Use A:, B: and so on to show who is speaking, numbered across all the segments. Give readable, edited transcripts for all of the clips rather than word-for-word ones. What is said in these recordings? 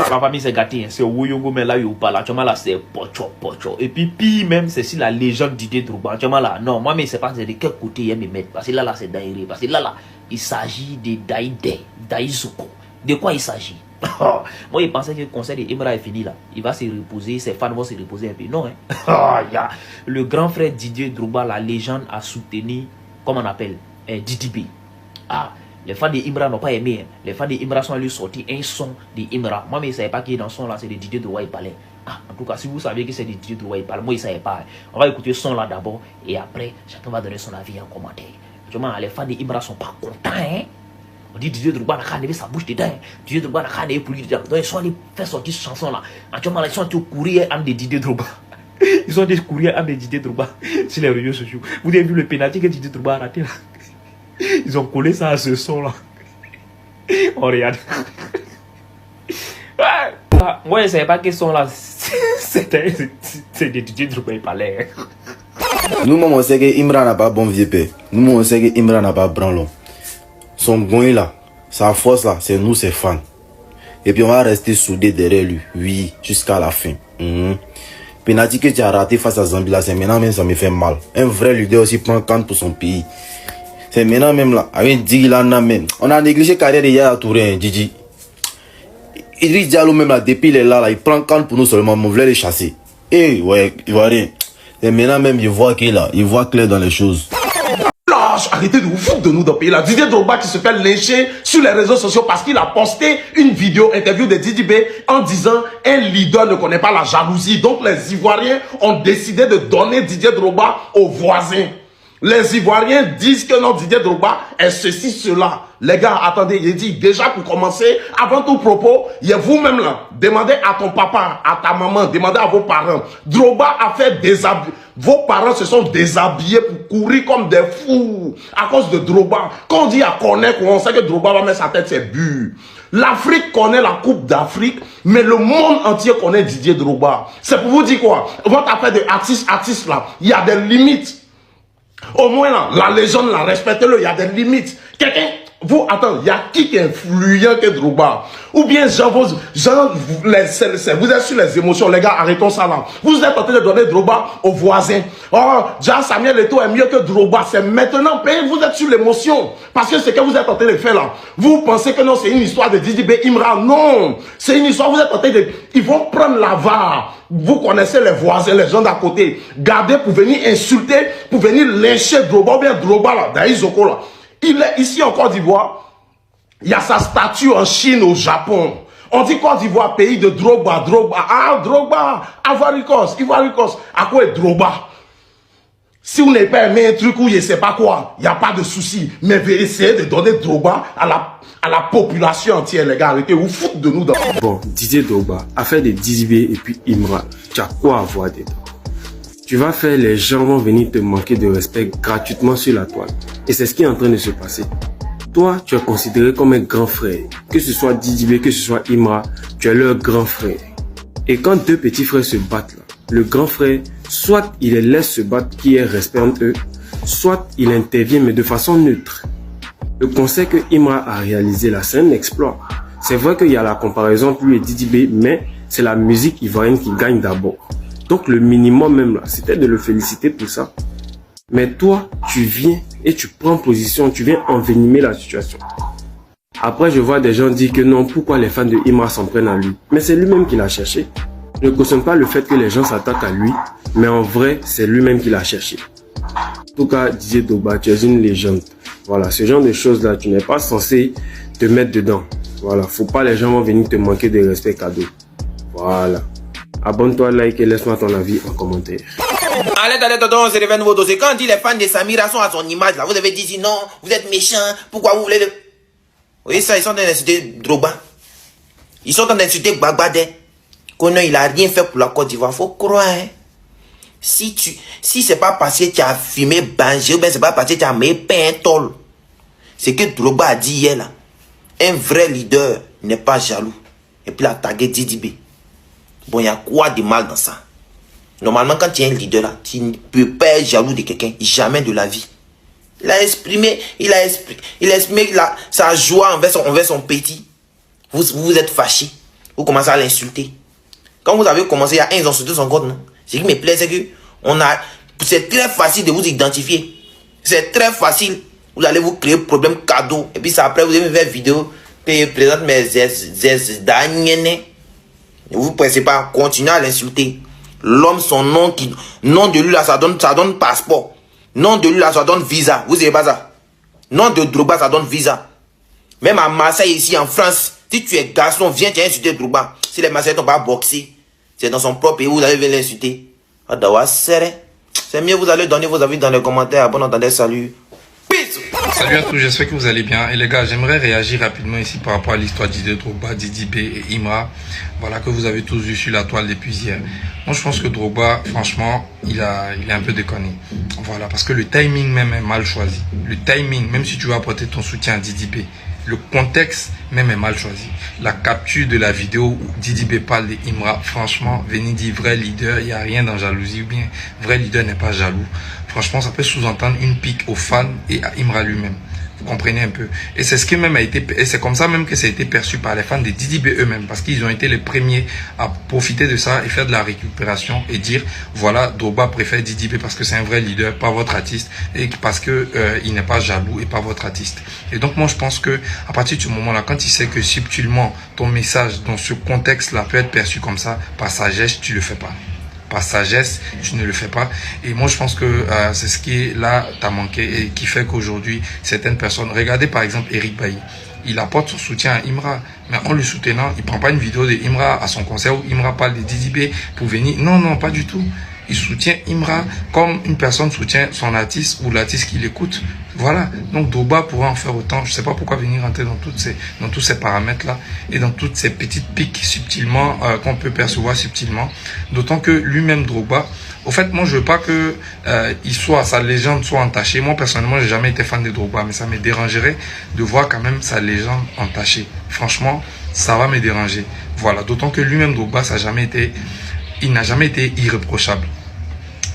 A: la famille s'est gâtée. Hein. C'est Woyongo, mais là, là, là c'est pocho, pocho. Et puis, pire même, c'est si la légende Didier Drogba. Là, non, moi, mais c'est pas de quel côté il me mettre. Parce que là, c'est Daïré. Parce que là, il s'agit de Daïzuko. De quoi il s'agit? Moi, il pensait que le concert d'Imra est fini là. Il va se reposer, ses fans vont se reposer un peu. Non, hein. Le grand frère Didier Drogba, la légende, a soutenu, comment on appelle, DDB. Les fans d'Imra n'ont pas aimé. Hein. Les fans d'Imra sont allés sortir un son d'Imra. Moi, mais je ne savais pas qui est dans ce son là, c'est de Didier Drogba il parlait. En tout cas, si vous savez que c'est de Didier Drogba il parle, moi, je ne savais pas. Hein. On va écouter ce son là d'abord et après, chacun va donner son avis en commentaire. Justement, les fans d'Imra ne sont pas contents. Hein. On dit Didier Drogba n'a qu'à lever sa bouche dedans. Didier Drogba n'a qu'à lever pour lui dedans. Donc ils sont allés faire sortir cette chanson là. Actuellement, ils sont allés courir en de Didier Drogba. Ils sont allés courir en de Didier Drogba sur les réseaux sociaux. Vous avez vu le pénalty que Didier Drogba a raté là? Ils ont collé ça à ce son là. On regarde. Moi je ne savais pas que ce son là c'est de Didier Drogba il parlait.
B: Nous on sait que Imra n'a pas bon vieux père. Nous on sait que Imra n'a pas branlon. Son goin là, sa force là, c'est nous ses fans. Et puis on va rester soudés derrière lui, oui, jusqu'à la fin. Penalty que tu as raté face à Zambie là, c'est maintenant même ça me fait mal. Un vrai leader aussi prend compte pour son pays. C'est maintenant même là, avec Digilana même. On a négligé carrière de Yaya Touré, Djidji. Idriss Diallo même là, depuis il est là, il prend compte pour nous seulement, on voulait les chasser. Eh ouais, il voit rien. Et maintenant même, il voit qu'il est là, il voit clair dans les choses.
C: Arrêtez de vous foutre de nous dans le pays là. Didier Drogba qui se fait lyncher sur les réseaux sociaux parce qu'il a posté une vidéo, interview de DDB en disant un leader ne connaît pas la jalousie. Donc les Ivoiriens ont décidé de donner Didier Drogba aux voisins. Les Ivoiriens disent que non, Didier Drogba est ceci, cela. Les gars, attendez, il dit déjà pour commencer, avant tout propos, il y a vous-même là. Demandez à ton papa, à ta maman, demandez à vos parents. Drogba a fait déshabiller. Vos parents se sont déshabillés pour courir comme des fous à cause de Drogba. Quand on dit à connaître, on sait que Drogba va mettre sa tête, c'est but. L'Afrique connaît la Coupe d'Afrique, mais le monde entier connaît Didier Drogba. C'est pour vous dire quoi? Votre affaire de artiste là, il y a des limites. Au moins là, la légende là, respectez-le, il y a des limites. Quelqu'un, vous, attends, il y a qui est influent que Drogba? Ou bien vous êtes sur les émotions, les gars, arrêtons ça là. Vous êtes en train de donner Drogba aux voisins. Oh, Jean Samuel Eto'o est mieux que Drogba. C'est maintenant, vous êtes sur l'émotion. Parce que ce que vous êtes en train de faire là, vous pensez que non, c'est une histoire de Didi Imra. Non, c'est une histoire, vous êtes en train de... Ils vont prendre la VAR. Vous connaissez les voisins, les gens d'à côté. Gardez pour venir insulter, pour venir lyncher Drogba, ou bien Drogba là, Daïzoko là. Il est ici en Côte d'Ivoire. Il y a sa statue en Chine, au Japon. On dit Côte d'Ivoire, pays de Drogba, Drogba. Ah, Drogba, Ivoiricos. À quoi est Drogba? Si vous n'avez pas aimé un truc ou je ne sais pas quoi, il n'y a pas de souci. Mais essayez de donner Drogba à la population entière, les gars. Arrêtez, vous foutez de nous dans...
D: Bon, Didier Drogba, affaire de Dizibé et puis Imra, tu as quoi à voir dedans? Tu vas faire, les gens vont venir te manquer de respect gratuitement sur la toile. Et c'est ce qui est en train de se passer. Toi, tu es considéré comme un grand frère. Que ce soit Dizibé, que ce soit Imra, tu es leur grand frère. Et quand deux petits frères se battent là, le grand frère, soit il les laisse se battre, qui est respect entre eux, soit il intervient mais de façon neutre. Le concert que Imra a réalisé là, c'est un exploit. C'est vrai qu'il y a la comparaison entre lui et Dizibé, mais c'est la musique ivoirienne qui gagne d'abord. Donc le minimum même là, c'était de le féliciter pour ça. Mais toi, tu viens et tu prends position, tu viens envenimer la situation. Après, je vois des gens dire que non, pourquoi les fans de Imra s'en prennent à lui? Mais c'est lui-même qui l'a cherché. Ne cautionne pas le fait que les gens s'attaquent à lui, mais en vrai, c'est lui-même qui l'a cherché. En tout cas, Didier Drogba, tu es une légende. Voilà, ce genre de choses-là, tu n'es pas censé te mettre dedans. Voilà, faut pas les gens vont venir te manquer de respect cadeau. Voilà. Abonne-toi, like et laisse-moi ton avis en commentaire.
E: Allez, tonton, on se réveille nouveau dossier. Quand on dit les fans de Samira sont à son image, là, vous avez dit non, vous êtes méchants, pourquoi vous voulez le... Vous voyez ça, ils sont en train d'insulter Drogba. Ils sont en train d'insulter Gbagbadé. Qu'on il a rien fait pour la Côte d'Ivoire, faut croire. Hein. Si c'est pas parce que tu as fumé Banjé, ou bien c'est pas parce que tu as mis Pentol. C'est que Drogba a dit hier là. Un vrai leader n'est pas jaloux. Et puis il a tagué Didibé. Bon, il y a quoi de mal dans ça? Normalement, quand tu es un leader là, tu ne peux pas être jaloux de quelqu'un. Jamais de la vie. Il a exprimé sa joie envers son petit. Vous êtes fâché. vous commencez à l'insulter. Quand vous avez commencé, il y a ils ont insulté son compte, non? Ce qui me plaît, c'est que c'est très facile de vous identifier. C'est très facile. Vous allez vous créer problème cadeau. Et puis ça, après, vous allez me faire vidéo. Puis présente mes zes. Ne vous pressez pas. Continuez à l'insulter. L'homme, son nom, nom de lui là, ça donne passeport. Nom de lui là, ça donne visa. Vous savez pas ça? Nom de Drogba, ça donne visa. Même à Marseille, ici, en France, si tu es garçon, viens, tu as insulté Drogba. Si les Marseillais n'ont pas boxé, c'est dans son propre pays, vous allez venir l'insulter. C'est mieux, vous allez donner vos avis dans les commentaires. Bon entendez, salut. Peace.
F: Salut à tous, j'espère que vous allez bien. Et les gars, j'aimerais réagir rapidement ici par rapport à l'histoire d'Didier Drogba, Didi B et Imra. Voilà, que vous avez tous vu sur la toile depuis hier. Moi, je pense que Drogba, franchement, il est un peu déconné. Voilà, parce que le timing même est mal choisi. Le timing, même si tu veux apporter ton soutien à Didi B, le contexte même est mal choisi. La capture de la vidéo où Didi B parle d'Imra, franchement, venez dire vrai leader, il n'y a rien dans jalousie, ou bien vrai leader n'est pas jaloux. Franchement, ça peut sous-entendre une pique aux fans et à Imra lui-même. Vous comprenez un peu. Et c'est ce qui même a été, et c'est comme ça même que ça a été perçu par les fans de Didi B eux-mêmes, parce qu'ils ont été les premiers à profiter de ça et faire de la récupération et dire voilà, Drogba préfère Didi B parce que c'est un vrai leader, pas votre artiste, et parce que il n'est pas jaloux et pas votre artiste. Et donc moi je pense que à partir de ce moment-là, quand il sait que subtilement ton message dans ce contexte-là peut être perçu comme ça, par sagesse, tu le fais pas. Par sagesse, tu ne le fais pas. Et moi, je pense que c'est ce qui est là, t'as manqué et qui fait qu'aujourd'hui, certaines personnes... Regardez par exemple Eric Bailly. Il apporte son soutien à Imra. Mais en le soutenant, il prend pas une vidéo de Imra à son concert où Imra parle de Didi B pour venir. Non, non, pas du tout. Il soutient Imra comme une personne soutient son artiste ou l'artiste qui l'écoute. Voilà. Donc Drogba pourrait en faire autant. Je ne sais pas pourquoi venir rentrer dans tous ces paramètres-là et dans toutes ces petites piques subtilement qu'on peut percevoir subtilement. D'autant que lui-même Drogba, au fait, moi je veux pas que sa légende soit entachée. Moi personnellement, j'ai jamais été fan de Drogba, mais ça me dérangerait de voir quand même sa légende entachée. Franchement, ça va me déranger. Voilà. D'autant que lui-même Drogba, il n'a jamais été irréprochable.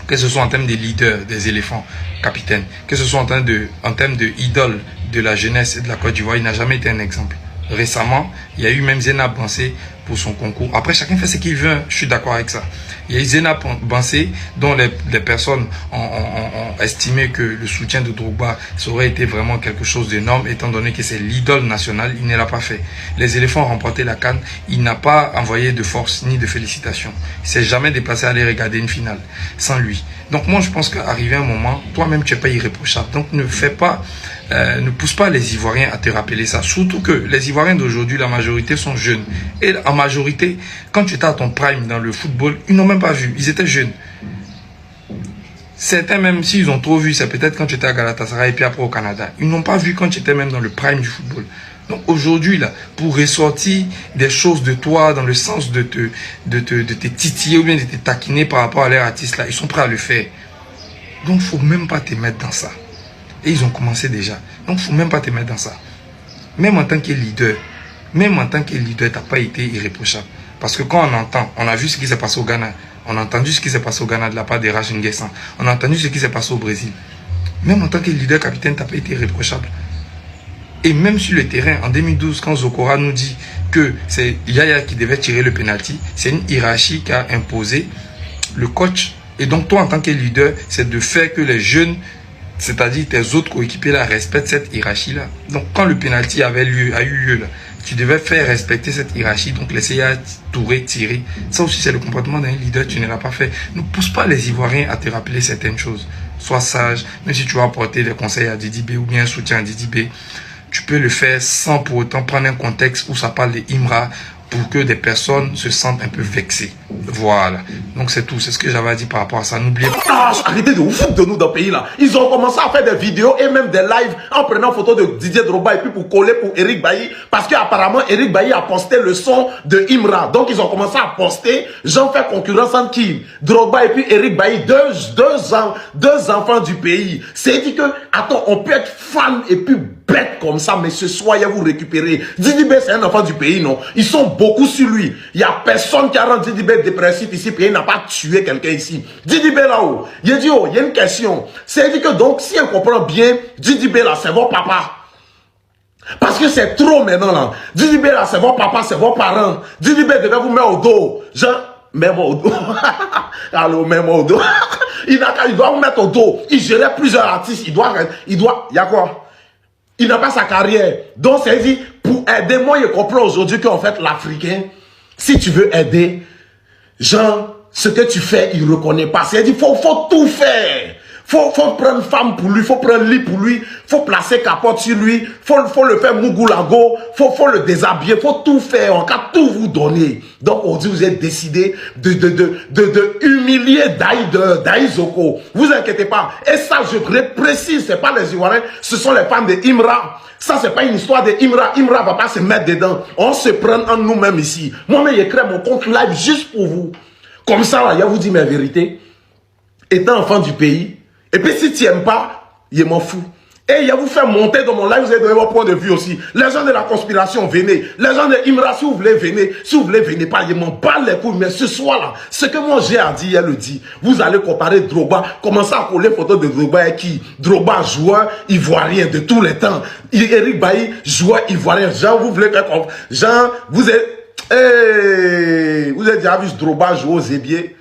F: Que ce soit en termes de leader, des éléphants, capitaines, que ce soit en termes de idole de la jeunesse et de la Côte d'Ivoire, il n'a jamais été un exemple. Récemment, il y a eu même Zena Bansé pour son concours. Après, chacun fait ce qu'il veut, je suis d'accord avec ça. Il y a eu Zena Bansé dont les personnes ont estimé que le soutien de Drogba ça aurait été vraiment quelque chose d'énorme, étant donné que c'est l'idole nationale, il ne l'a pas fait. Les éléphants ont remporté la CAN, il n'a pas envoyé de force ni de félicitations. Il ne s'est jamais déplacé à aller regarder une finale sans lui. Donc moi, je pense qu'arrivé un moment, toi-même, tu n'es pas irréprochable. Donc ne pousse pas les Ivoiriens à te rappeler ça. Surtout que les Ivoiriens d'aujourd'hui, la majorité sont jeunes. Et en majorité, quand tu étais à ton prime dans le football, ils n'ont même pas vu. Ils étaient jeunes. Certains, même s'ils ont trop vu, c'est peut-être quand tu étais à Galatasaray et puis après au Canada. Ils n'ont pas vu quand tu étais même dans le prime du football. Donc aujourd'hui, là, pour ressortir des choses de toi dans le sens de te titiller ou bien de te taquiner par rapport à leur artiste, là, ils sont prêts à le faire. Donc il ne faut même pas te mettre dans ça. Et ils ont commencé déjà. Donc il ne faut même pas te mettre dans ça. Même en tant que leader, tu n'as pas été irréprochable. Parce que quand on a vu ce qui s'est passé au Ghana, on a entendu ce qui s'est passé au Ghana de la part de Rachin Nguessan, on a entendu ce qui s'est passé au Brésil. Même en tant que leader capitaine, tu n'as pas été irréprochable. Et même sur le terrain, en 2012, quand Zokora nous dit que c'est Yaya qui devait tirer le penalty, c'est une hiérarchie qui a imposé le coach. Et donc toi, en tant que leader, c'est de faire que les jeunes, c'est-à-dire tes autres coéquipiers là, respectent cette hiérarchie-là. Donc quand le penalty a eu lieu là, tu devais faire respecter cette hiérarchie, donc laisser Yaya Touré tirer. Ça aussi, c'est le comportement d'un leader, tu ne l'as pas fait. Ne pousse pas les Ivoiriens à te rappeler certaines choses. Sois sage, même si tu vas apporter des conseils à Didi B ou bien un soutien à Didi B, tu peux le faire sans pour autant prendre un contexte où ça parle d'Imra pour que des personnes se sentent un peu vexées. Voilà. Donc c'est tout. C'est ce que j'avais à dire par rapport à ça. N'oubliez pas.
C: Arrêtez de vous foutre de nous dans le pays là. Ils ont commencé à faire des vidéos et même des lives en prenant photo de Didier Drogba et puis pour coller pour Eric Bailly. Parce qu'apparemment Eric Bailly a posté le son de Imra. Donc ils ont commencé à poster. J'en fais concurrence entre qui? Drogba et puis Eric Bailly. Deux enfants du pays. C'est dit que, attends, on peut être fan et puis bête comme ça, mais ce soir, il va vous récupérer. Didi B, c'est un enfant du pays, non? Ils sont beaucoup sur lui. Il n'y a personne qui a rendu Didi B dépressif ici, puis il n'a pas tué quelqu'un ici. Didi B là-haut, il dit, oh, il y a une question. C'est dit que donc, si on comprend bien, Didi B là, c'est votre papa. Parce que c'est trop maintenant là. Didi B là, c'est vos papas, c'est vos parents. Didi B devait vous mettre au dos. Mets-moi au dos. Allô, mets-moi au dos. Il doit vous mettre au dos. Il gérait plusieurs artistes. Il y a quoi? Il n'a pas sa carrière. Donc, c'est dit, pour aider, moi, je comprends aujourd'hui qu'en fait, l'Africain, si tu veux aider, genre, ce que tu fais, il ne reconnaît pas. C'est-à-dire, faut tout faire. Faut prendre femme pour lui, faut prendre lit pour lui, faut placer capote sur lui, faut le faire mougulago, faut le déshabiller, faut tout faire, en cas tout vous donner. Donc aujourd'hui vous êtes décidé de humilier Daïzoko. Vous inquiétez pas. Et ça je précise, c'est pas les Ivoiriens, ce sont les femmes de Imra. Ça c'est pas une histoire de Imra. Imra va pas se mettre dedans. On se prend en nous-mêmes ici. Moi-même j'ai créé mon compte live juste pour vous. Comme ça là, je vous dis mes vérités. Étant enfant du pays. Et puis si tu n'aimes pas, il m'en fout. Et il va vous faire monter dans mon live, vous allez donner votre point de vue aussi. Les gens de la conspiration, venez. Les gens de Imra, si vous voulez, venez. Si vous voulez, venez pas. Il m'en bat les couilles. Mais ce soir-là, ce que moi j'ai à dire, elle le dit. Vous allez comparer Drogba. Commencez à coller photos de Drogba et qui? Drogba, joueur ivoirien de tous les temps. Eric Bailly, joueur ivoirien. Jean, vous voulez faire comme... Jean, vous êtes... Hey, vous avez déjà vu Drogba jouer aux Zébier?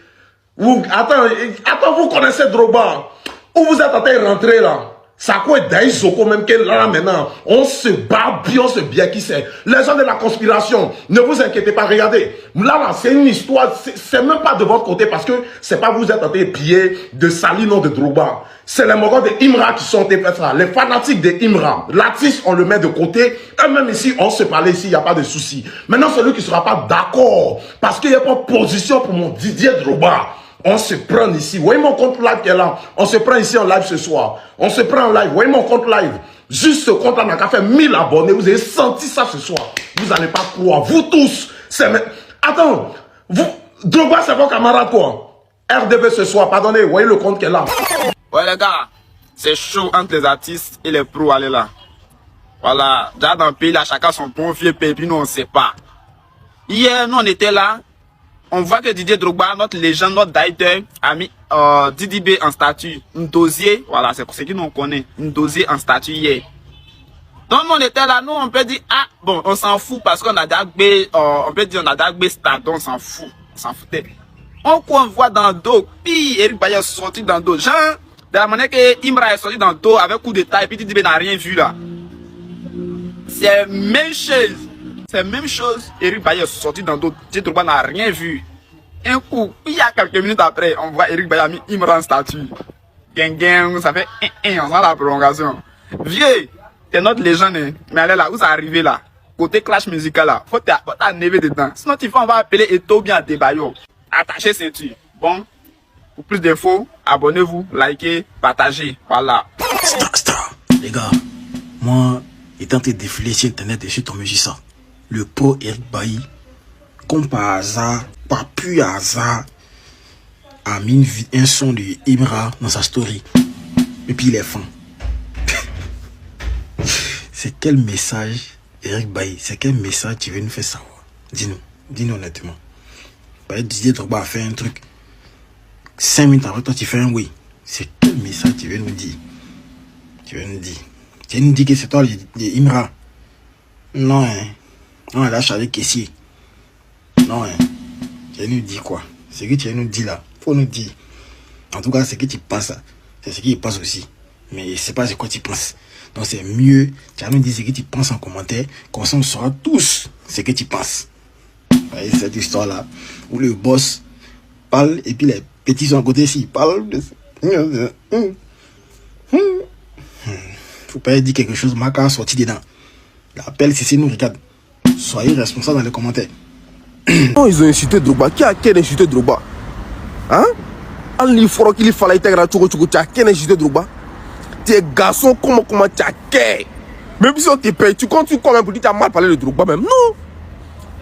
C: Attends, vous connaissez Drogba? Où vous êtes en train de rentrer là? Ça quoi Daïzoko même que là maintenant, on se bat bien, on se bien qui c'est. Les gens de la conspiration, ne vous inquiétez pas, regardez. Là, c'est une histoire, c'est même pas de votre côté parce que c'est pas vous êtes en train de piller, de salir nom de Drogba. C'est les morts de Imra qui sont en train de faire ça. Les fanatiques de Imra. L'artiste, on le met de côté. Eux-mêmes ici, on se parle ici, il n'y a pas de souci. Maintenant, celui qui ne sera pas d'accord parce qu'il n'y a pas de position pour mon Didier Drogba. On se prend ici. Vous voyez mon compte live qui est là. On se prend ici en live ce soir. On se prend en live. Vous voyez mon compte live. Juste ce compte-là n'a qu'à faire 1000 abonnés. Vous avez senti ça ce soir. Vous n'allez pas croire. Vous tous. Attends. Drogba, c'est vos camarades quoi. RDV ce soir. Pardonnez. Vous voyez le compte qui est là.
G: Ouais les gars. C'est chaud entre les artistes et les pros. Allez là. Voilà. Déjà dans le pays là, chacun son bon vieux pays. Puis nous on ne sait pas. Hier, nous on était là. On voit que Didier Drogba, notre légende, notre directeur, a mis Didi B en statue. Un dossier, voilà, c'est ce qui nous connaît. Un dossier en statue hier. Donc, on était là, nous, on peut dire, ah, bon, on s'en fout parce qu'on a Dagbe, on peut dire, on a Dagbe stade, on s'en fout. On s'en foutait. On voit dans le dos, puis Eric Bailly est sorti dans le dos. Genre, de la manière que Imra est sorti dans le dos avec coup de taille, puis Didi B n'a rien vu là. C'est même chose. C'est la même chose. Eric Bailly est sorti dans d'autres. Didier Drogba n'a rien vu. Un coup, il y a quelques minutes après, on voit Eric Bailly a mis Imra en statue. Gang, ça fait on sent la prolongation. Vieux, t'es notre légende. Hein. Mais allez là, où ça arrivé là? Côté clash musical là, faut t'enlever dedans. Sinon, on va appeler Eto bien Debayo. Attachez ceinture. Bon, pour plus d'infos, abonnez-vous, likez, partagez. Voilà.
H: Star. Les gars, moi, étant en train de défiler sur internet et je suis tombé sur ça. Le pro Eric Bailly, comme par hasard, par pur hasard, a mis un son de Imra dans sa story. Et puis il est fan. C'est quel message, Eric Bailly, c'est quel message tu veux nous faire savoir? Dis-nous honnêtement. Didier Drogba a fait un truc. 5 minutes après, toi tu fais un oui. C'est quel message tu veux nous dire? Tu veux nous dire que c'est toi Imra? Non, hein. Non, elle a chargé caissier. Non, hein. Tu nous dis quoi? Ce que tu nous dis là, faut nous dire. En tout cas, ce que tu penses, c'est ce qu'il pense aussi. Mais c'est pas ce que tu penses. Donc c'est mieux, tu nous dis ce que tu penses en commentaire, comme ça on saura tous ce que tu penses. Vous voyez cette histoire-là, où le boss parle, et puis les petits sont à côté ici, ils parlent de... Faut pas dire quelque chose, Maka a sorti dedans. L'appel, c'est nous, regarde. Soyez responsables dans les commentaires.
I: Non, ils ont insulté Drogba. Qui a insulté Drogba? Hein? Il faut qu'il fallait être tu as insulté Drogba. Tu es garçon, comment tu as qu'est? Même si on te paye, tu continues quand même pour dire que tu as mal parlé de Drogba même. Non!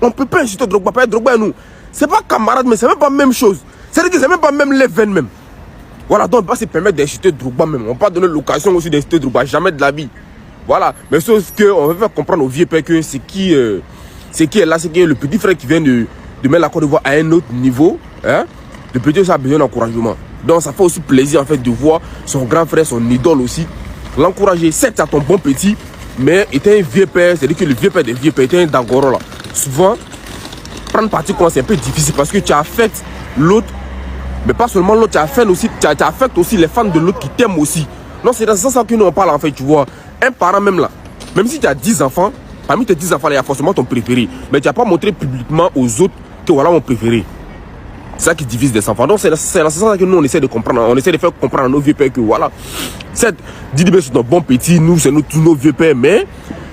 I: On ne peut pas insulter Drogba. Pas Drogba et nous. C'est pas camarade, mais c'est même pas la même chose. C'est-à-dire que c'est même pas même les veines même. Voilà, donc on ne peut pas se permettre d'insulter Drogba même. On ne peut pas donner l'occasion aussi d'insulter Drogba. Jamais de la vie. Voilà. Mais sauf qu'on veut faire comprendre aux vieux pères que c'est qui est là, c'est qui est le petit frère qui vient de mettre la Côte d'Ivoire à un autre niveau. Hein? Le petit ça a besoin d'encouragement. Donc ça fait aussi plaisir en fait de voir son grand frère, son idole aussi, l'encourager. Certes, à ton bon petit, Mais était un vieux père, c'est-à-dire que le vieux père des vieux pères était un Dangoro là. Souvent, prendre parti comme c'est un peu difficile parce que tu affectes l'autre, mais pas seulement l'autre, tu affectes aussi les fans de l'autre qui t'aiment aussi. Non, c'est dans ce sens que nous on parle en fait, tu vois. Un parent même là, même si tu as 10 enfants, parmi tes 10 enfants, il y a forcément ton préféré. Mais tu n'as pas montré publiquement aux autres que voilà mon préféré. C'est ça qui divise des enfants. Donc c'est dans ce sens que nous on essaie de comprendre. On essaie de faire comprendre à nos vieux pères que voilà, cette Didi c'est notre bon petit, nous c'est tous nos vieux pères. Mais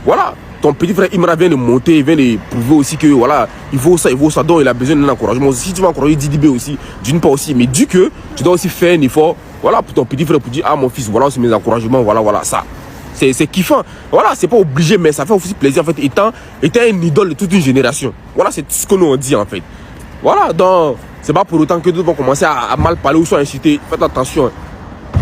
I: voilà, ton petit frère Imra vient de monter, il vient de prouver aussi que voilà, il vaut ça. Donc il a besoin d'un encouragement. Si tu vas encourager Didi aussi, d'une part aussi, mais dis que tu dois aussi faire un effort. Voilà, pour ton petit frère, pour dire ah mon fils, voilà aussi mes encouragements, voilà ça. C'est kiffant. Voilà, c'est pas obligé, mais ça fait aussi plaisir en fait, étant un idole de toute une génération. Voilà, c'est ce que nous on dit en fait. Voilà, donc c'est pas pour autant que d'autres vont commencer à mal parler ou soit inciter. Faites attention.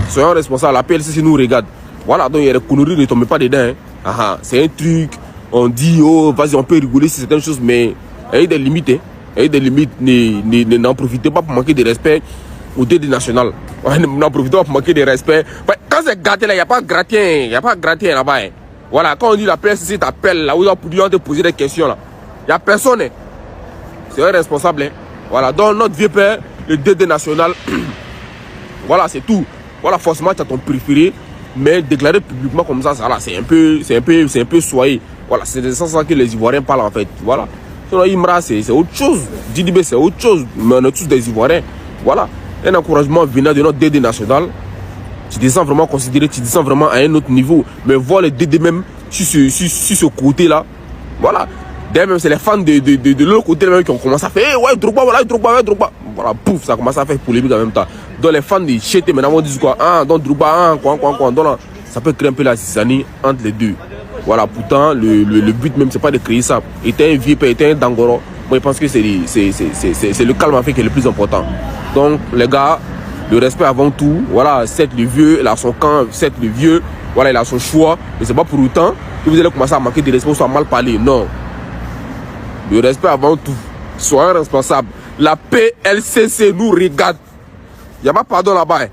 I: Soyons responsables. La PLC nous regarde. Voilà, donc il y a des conneries, ne tombez pas dedans. Hein. C'est un truc. On dit, oh, vas-y, on peut rigoler sur certaines choses, mais il y a des limites. Hein. Il y a des limites. N'en profitez pas pour manquer de respect au DD national. N'en profitez pas pour manquer de respect. Quand c'est gâté là, il n'y a pas de gratin. Il n'y a pas de gratin là-bas. Hein. Voilà, quand on dit la PLC t'appelle, là où on te poser des questions là. Il n'y a personne. Hein. C'est un responsable. Hein. Voilà, donc notre vieux père, le DD national, voilà, c'est tout. Voilà, forcément, tu as ton préféré, mais déclarer publiquement comme ça, c'est un peu soyé. Voilà, c'est de ça que les Ivoiriens parlent en fait. Voilà. Sinon, Imra, c'est autre chose. Didibé, c'est autre chose. Mais on est tous des Ivoiriens. Voilà. Un encouragement venant de notre DD national. Tu descends vraiment considéré, tu descends vraiment à un autre niveau. Mais voir les DD même sur ce côté-là, voilà. D'ailleurs, même c'est les fans de l'autre côté même qui ont commencé à faire hey, ouais, Drogba, voilà, Drogba. Voilà, pouf, ça commence à faire polémique en même temps. Donc les fans de Chété, maintenant, on dit quoi, ah, donc Drogba, quoi. Donc là, ça peut créer un peu la zizanie entre les deux. Voilà, pourtant, le but même, c'est pas de créer ça. Était un vieux père, était un Dangoro. Moi, je pense que c'est le calme en fait qui est le plus important. Donc, les gars, le respect avant tout. Voilà, certes, le vieux, il a son camp, certes, le vieux, voilà, il a son choix. Mais c'est pas pour autant que vous allez commencer à manquer de respect ou à mal parler. Non. Le respect avant tout. Soyez responsable. La PLCC nous regarde. Il n'y a pas pardon là-bas. Hein.